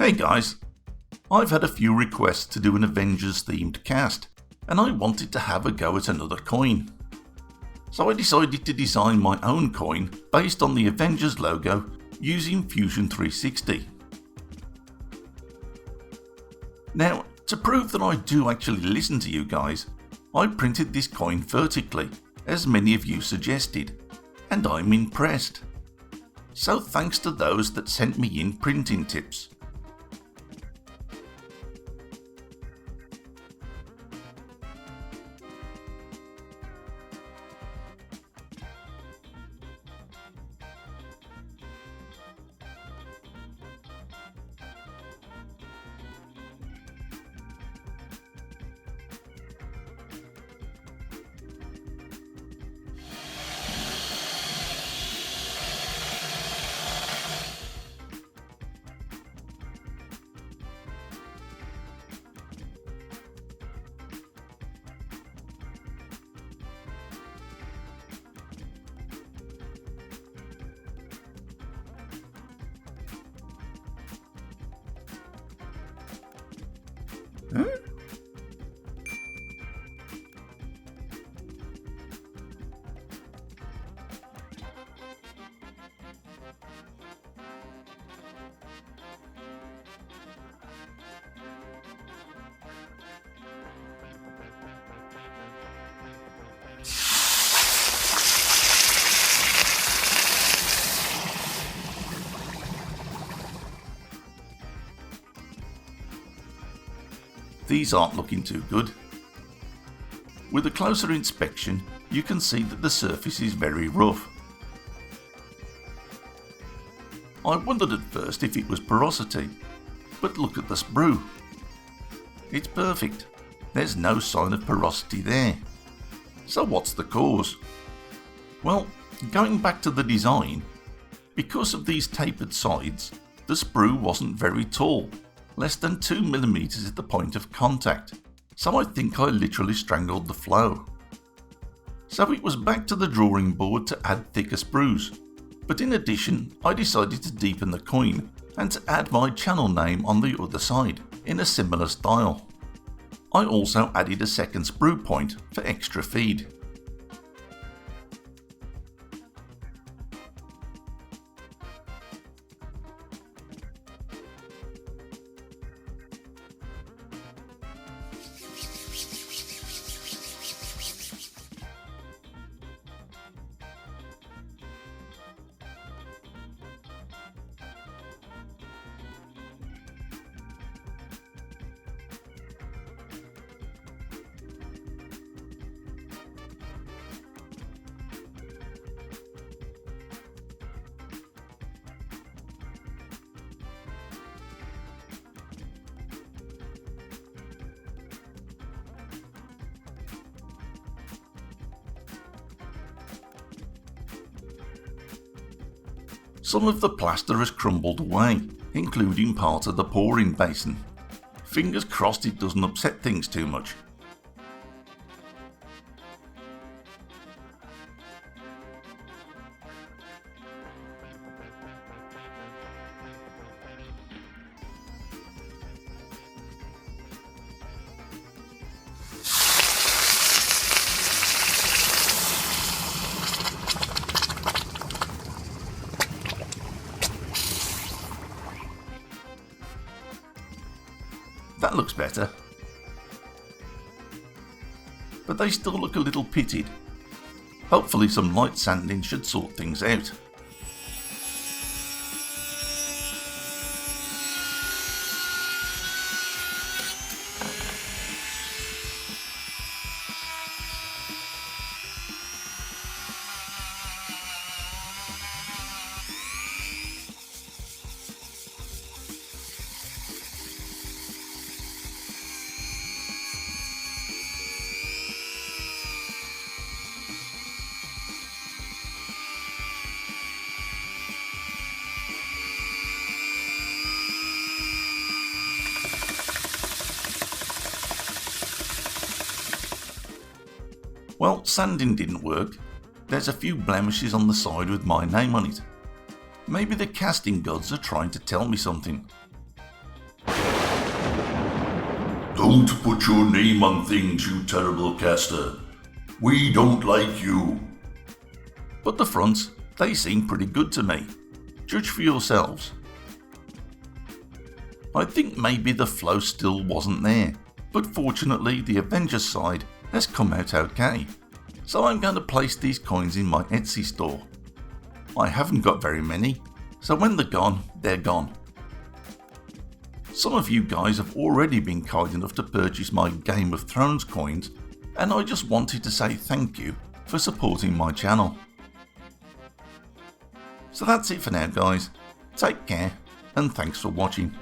Hey guys, I've had a few requests to do an Avengers themed cast, and I wanted to have a go at another coin. So I decided to design my own coin based on the Avengers logo using Fusion 360. Now, to prove that I do actually listen to you guys, I printed this coin vertically, as many of you suggested, and I'm impressed. So thanks to those that sent me in printing tips. Huh? These aren't looking too good. With a closer inspection, you can see that the surface is very rough. I wondered at first if it was porosity, but look at the sprue. It's perfect. There's no sign of porosity there. So what's the cause? Well, going back to the design, because of these tapered sides, the sprue wasn't very tall. Less than 2mm at the point of contact, so I think I literally strangled the flow. So it was back to the drawing board to add thicker sprues, but in addition I decided to deepen the coin and to add my channel name on the other side in a similar style. I also added a second sprue point for extra feed. Some of the plaster has crumbled away, including part of the pouring basin. Fingers crossed it doesn't upset things too much. That looks better. But they still look a little pitted. Hopefully some light sanding should sort things out. Well, sanding didn't work. There's a few blemishes on the side with my name on it. Maybe the casting gods are trying to tell me something. Don't put your name on things, you terrible caster. We don't like you. But the fronts, they seem pretty good to me. Judge for yourselves. I think maybe the flow still wasn't there, but fortunately the Avengers side has come out okay. So I'm going to place these coins in my Etsy store. I haven't got very many, so when they're gone, they're gone. Some of you guys have already been kind enough to purchase my Game of Thrones coins, and I just wanted to say thank you for supporting my channel. So that's it for now guys, take care and thanks for watching.